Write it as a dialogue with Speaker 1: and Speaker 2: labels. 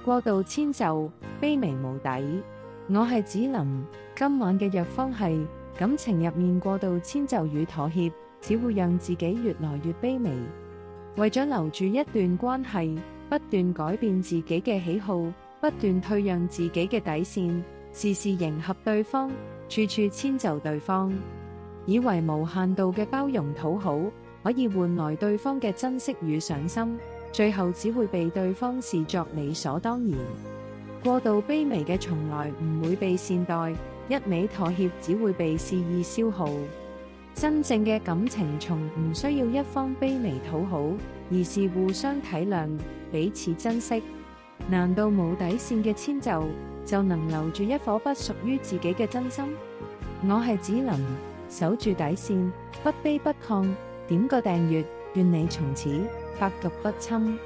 Speaker 1: 過度遷就，卑微無底。我係子琳，今晚嘅藥方係感情入面過度遷就與妥協，只會讓自己越來越卑微。為咗留住一段關係，不斷改變自己嘅喜好，不斷退讓自己嘅底線，時時迎合對方，處處遷就對方，以為無限度嘅包容討好可以換來對方嘅珍惜與上心，最後只會被對方視作理所當然。過度卑微嘅從來唔會被善待，一味妥協只會被肆意消耗。真正嘅感情從唔需要一方卑微討好，而是互相體諒，彼此珍惜。難道冇底線嘅遷就能留住一顆不屬於自己嘅真心？我係子琳，守住底線，不卑不亢。點個訂閱，願你從此百毒不侵。